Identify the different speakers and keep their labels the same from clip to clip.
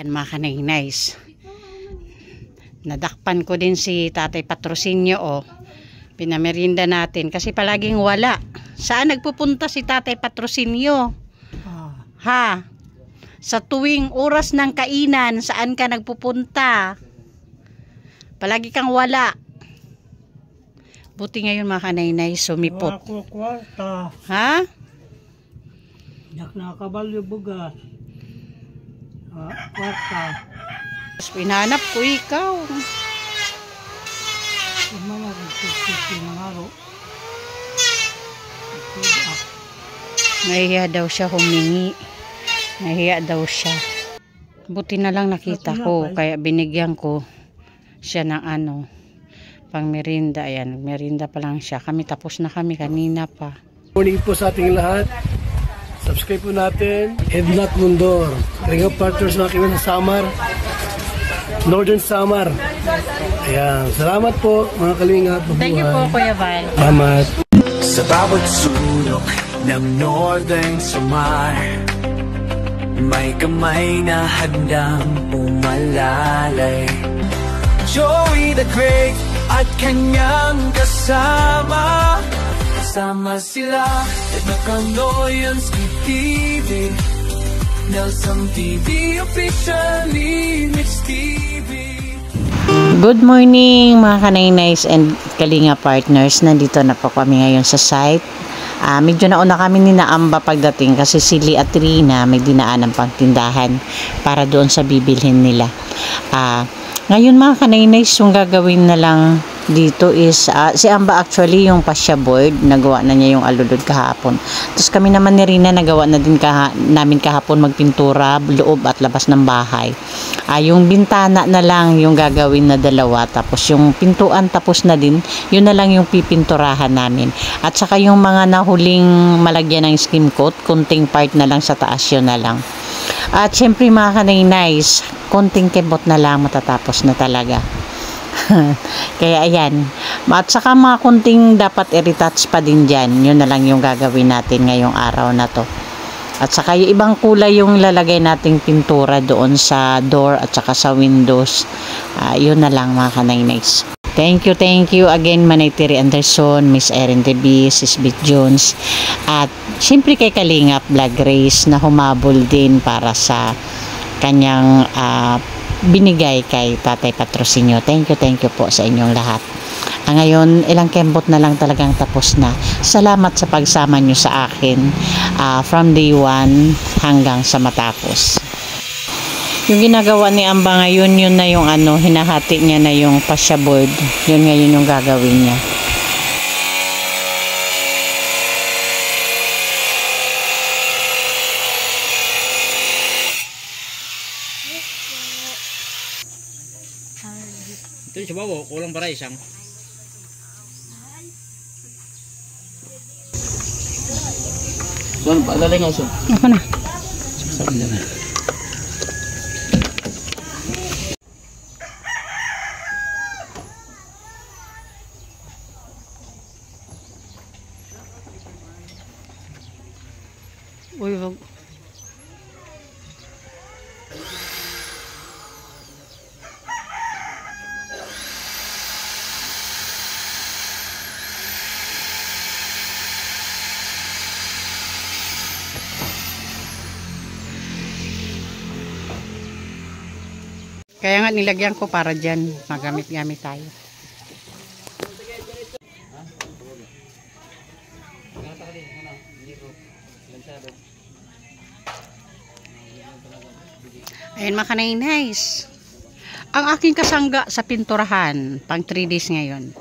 Speaker 1: Mga kanay-nice. Nadakpan ko din si Tatay Patrocinio, oh. Pinamerinda natin kasi palaging wala. Saan nagpupunta si Tatay Patrocinio? Ha? Sa tuwing oras ng kainan, saan ka nagpupunta? Palagi kang wala. Buti ngayon mga kanay-nice, sumipot.
Speaker 2: Ako kwarta.
Speaker 1: Ha?
Speaker 2: Yak nakabalyo bugas. Kwarta.
Speaker 1: Pinanap ko ikaw.
Speaker 2: Umala rin sisi ng araw.
Speaker 1: Nahiya daw siya humingi. Nahiya daw siya. Buti na lang nakita ko. Kaya binigyan ko siya ng pang merinda. Ayan, merinda pa lang siya. Kami tapos na kami kanina pa.
Speaker 3: Morning po sa ating lahat. Subscribe po natin. Ednat Mundor. Kalinga partners na kami sa Samar. Northern Samar. Ayan. Salamat po mga kalingap.
Speaker 1: Thank you po Kuya Val.
Speaker 3: Salamat.
Speaker 4: Sa bawat sulok ng Northern Samar, may kamay na handang pumalalay. Joey the Great at kanyang kasama. Kasama sila at Nakanoyanski TV, Nelson TV, officially Mix TV.
Speaker 1: Good morning mga kanay-nice and kalinga partners. Nandito na po kami ngayon sa site. Medyo nauna kami ni Naamba pagdating kasi si Lee at Rina may dinaan ng pangtindahan para doon sa bibilhin nila. Ngayon mga kanay-nice, yung gagawin na lang dito is si Amba actually yung pasya board, nagawa na niya yung alulod kahapon. Tapos kami naman ni Rina nagawa na din namin kahapon magpintura loob at labas ng bahay. Yung bintana na lang yung gagawin na dalawa, tapos yung pintuan tapos na din, yun na lang yung pipinturahan namin. At saka yung mga nahuling malagyan ng skim coat, kunting part na lang sa taas, yun na lang. At syempre mga kanay-nice, konting kebot na lang matatapos na talaga. Kaya ayan. At saka mga kunting dapat i-retouch pa din dyan. Yun na lang yung gagawin natin ngayong araw na to. At saka yung ibang kulay yung lalagay nating pintura doon sa door at saka sa windows. Yun na lang mga kanay-nice. Thank you again Manay Terry Anderson, Miss Erin Debi, Sis Bit Jones, at syempre kay Kalingap Vlog Race na humabol din para sa kanyang binigay kay Tatay Patrocinio. Thank you po sa inyong lahat. Ngayon, ilang kembot na lang talagang tapos na. Salamat sa pagsama nyo sa akin from day 1 hanggang sa matapos. Yung ginagawa ni Amba ngayon, yun na yung hinahati niya na yung pasya board. Yun ngayon yung gagawin niya.
Speaker 5: Ito sa bawah, kulang para isang. Doon, paalalay nga siya.
Speaker 1: Ako na.
Speaker 5: Sabi na.
Speaker 1: Uy, wag. Kaya nga nilagyan ko para dyan magamit-gamit tayo. Ayan mga kanay-nice. Ang aking kasangga sa pinturahan pang 3 days ngayon.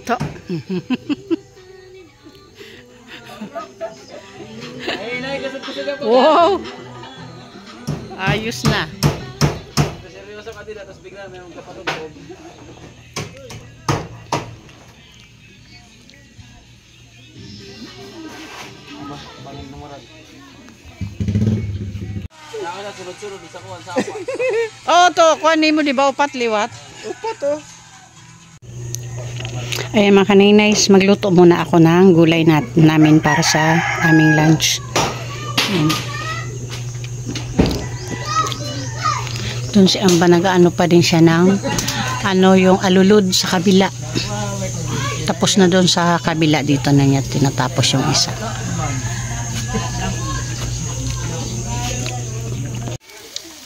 Speaker 1: To. Wow. Ayos na.
Speaker 5: Seryoso ka din, tapos bigla may kapatid.
Speaker 1: Oh, to kuan nimo di ba upat liwat?
Speaker 3: Upat oh.
Speaker 1: Ayan mga kaninays, magluto muna ako ng gulay namin para sa aming lunch. Ayan. Doon si Amba nag-ano pa din siya ng yung alulod sa kabila. Tapos na doon sa kabila, dito na niya tinatapos yung isa.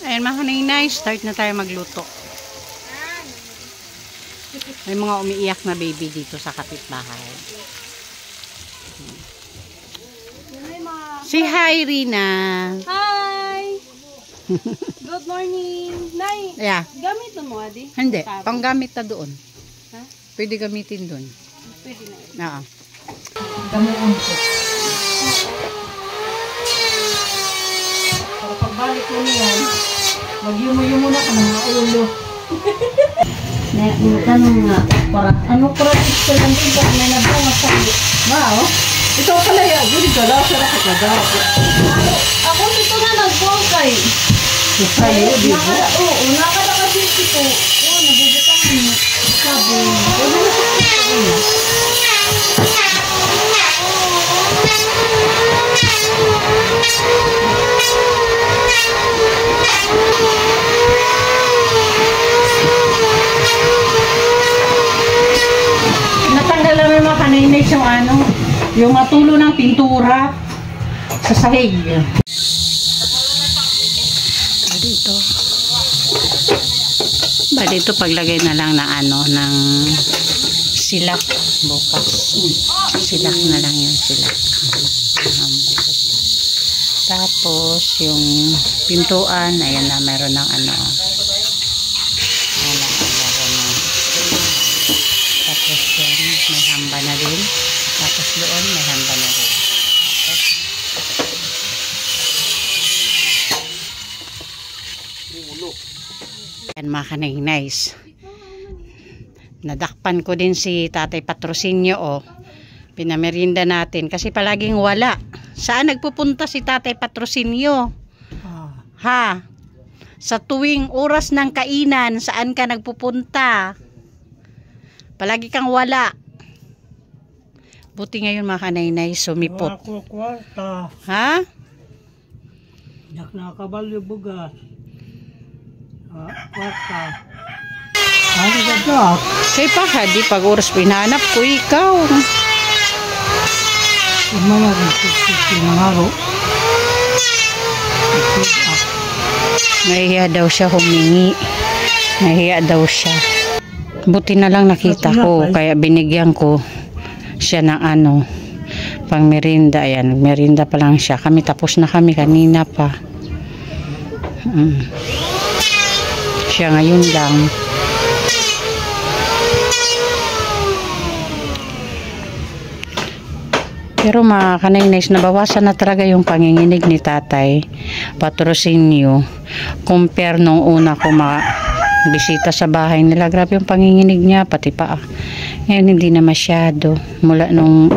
Speaker 1: Ayan mga kaninays, start na tayo magluto. May mga umiiyak na baby dito sa kapitbahay. Si hi, Rina.
Speaker 6: Hi! Good morning! Nay,
Speaker 1: Yeah.
Speaker 6: gamit mo adi?
Speaker 1: Hindi, panggamit na doon.
Speaker 6: Ha?
Speaker 1: Pwede gamitin doon.
Speaker 6: Pwede na.
Speaker 1: Oo.
Speaker 6: Para pagbalik ko niyan, mag-yumo-yumo na ka ng mga ulo. Tanong nga, para ano project ka lang dito? May nabunga sa iyo. Wow! Ikaw pala yan. Guli ka daw. Sarap ka daw. Ako dito na nagbuangkay.
Speaker 2: Sa'yo, di ba?
Speaker 6: Oo, nakadakasisi ko. Oo, nabubutangan mo. Sabi.
Speaker 1: Natanggal namin mga kaninays yung yung matulo ng pintura sa sahig. Dito paglagay na lang ng silak bukas. Silak na lang yung silak. Tapos yung pintuan, ayan na, meron ng tapos yan, may hamba na din. Tapos doon, may hamba na din. Yan mga kaninays. Nadakpan ko din si Tatay Patrocinio, pinamerinda natin kasi palaging wala. Saan nagpupunta si Tatay Patrocinio? Ha? Sa tuwing oras ng kainan, saan ka nagpupunta? Palagi kang wala. Buti ngayon mga kaninays, sumipot.
Speaker 2: Ako kwarta.
Speaker 1: Ha?
Speaker 2: Dak nakabalyo bugas. Kwarta. Ano ka dak?
Speaker 1: Kay pa, di pag oras pinanap ko ikaw.
Speaker 2: Mga nagsisikil ng araw.
Speaker 1: Nahiya daw siya humingi. Nahiya daw siya. Buti na lang nakita ko, kaya binigyan ko siya ng pang merinda. Ayan, merinda pa lang siya. Kami tapos na kami kanina pa. Siya ngayon lang. Pero mga kaninays, nabawasan na talaga yung panginginig ni Tatay Patrocinio compare nung una ko bisita sa bahay nila. Grabe yung panginginig niya, pati pa. Ngayon hindi na masyado. Mula nung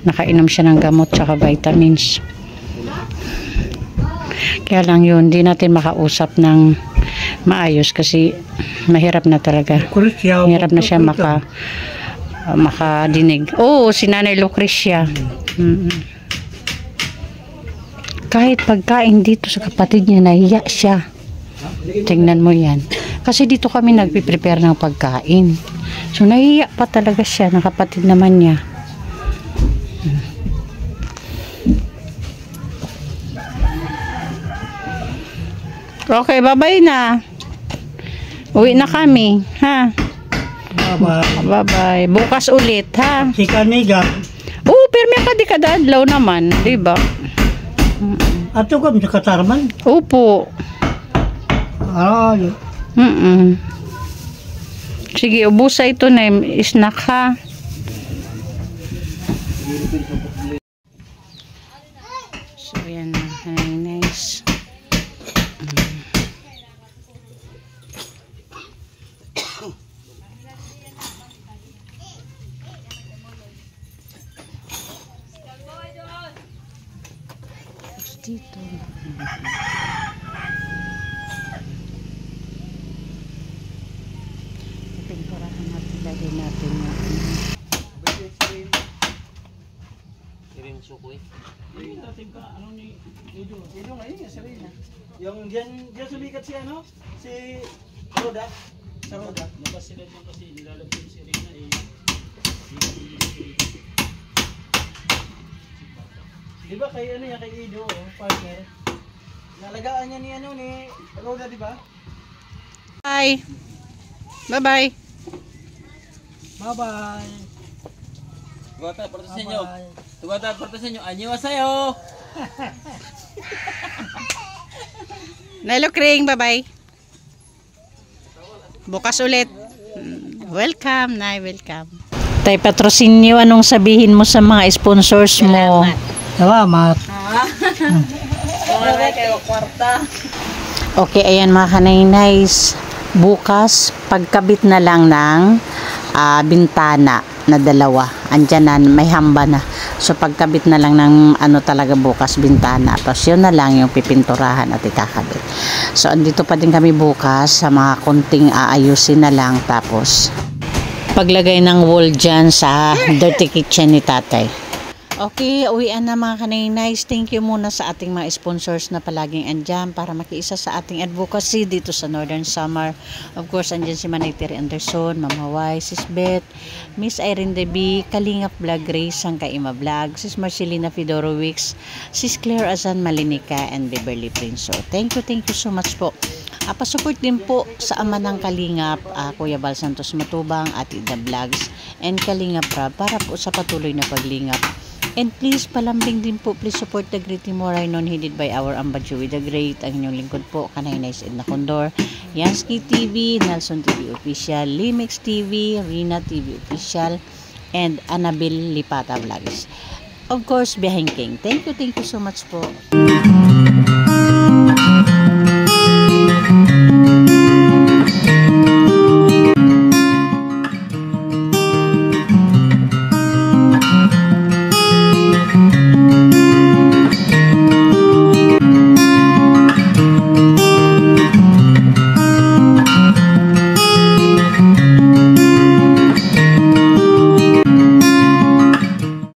Speaker 1: nakainom siya ng gamot tsaka vitamins. Kaya lang yun, hindi natin makausap ng maayos kasi mahirap na talaga. Mahirap na siya makadinig. Oo, si Nanay Lucrecia. Kahit pagkain dito sa kapatid niya, nahiya siya. Tingnan mo yan. Kasi dito kami nagpiprepare ng pagkain. So, nahiya pa talaga siya ng kapatid naman niya. Okay, bye-bye na. Uwi na kami, ha?
Speaker 2: Bye-bye.
Speaker 1: Bye-bye. Bukas ulit, ha?
Speaker 2: Si Kaniga.
Speaker 1: Oo, pero may kadikadadlaw naman, diba?
Speaker 2: Ato ka sa Katarman.
Speaker 1: Opo.
Speaker 2: Ay.
Speaker 1: Sige, ubusa ito na snack, ha? So, yan na. Nice. Dito. Pimpurahan natin, lagay natin yung
Speaker 5: Yung dating ka, ano ni Ido? Ido nga yun, sa rin. Yung diyan sumikat si ano? Si Roda. Sa Roda. Labas sila dyan kasi nilalagyan si Rina eh. Di ba kay ano yan, kay Ido, partner? Nalagaan niya ni ano ni Roda, di ba?
Speaker 1: Bye. Bye-bye.
Speaker 2: Bye-bye.
Speaker 5: Tugata, porta sa inyo. Tugata, porta sa inyo. Annyeonghaseyo.
Speaker 1: Nelo Kring, bye-bye. Bukas ulit. Welcome, Nay, welcome. Tay Patrocinio, anong sabihin mo sa mga sponsors mo?
Speaker 2: Salamat.
Speaker 6: Wala kayo kwarta.
Speaker 1: Okay, ayan mga kanay-nice. Bukas, pagkabit na lang ng bintana na dalawa. Andyan na, may hamba na. So, pagkabit na lang ng ano talaga bukas, bintana. Tapos, yun na lang yung pipinturahan at ikakabit. So, andito pa din kami bukas sa mga konting aayusin na lang. Tapos, paglagay ng wall dyan sa dirty kitchen ni tatay. Okay, uwian na mga kanay-nice. Thank you muna sa ating mga sponsors na palaging andyan para makiisa sa ating advocacy dito sa Northern Samar. Of course, andyan si Manay Terry Anderson, Mama Hawaii, Sis Beth, Miss Irene Debbie, Kalingap Vlog, Grace Sangkaima Vlog, Sis Marcelina Fedorowicz, Sis Claire Azan Malinica, and Beverly Prince. So, thank you so much po. Pasupport din po sa ama ng Kalingap, Kuya Bal Santos Matubang, at Ida Vlogs, and Kalingap Rab para po sa patuloy na paglingap. And please, palambing din po, please support the Great Timoray non headed by our Amba Joey the Great. Ang inyong lingkod po, Kanay-Nice Edna Condor, Yansky TV, Nelson TV Official, Limix TV, Rina TV Official, and Annabelle Lipata Vlogs. Of course, Behind King. Thank you so much po.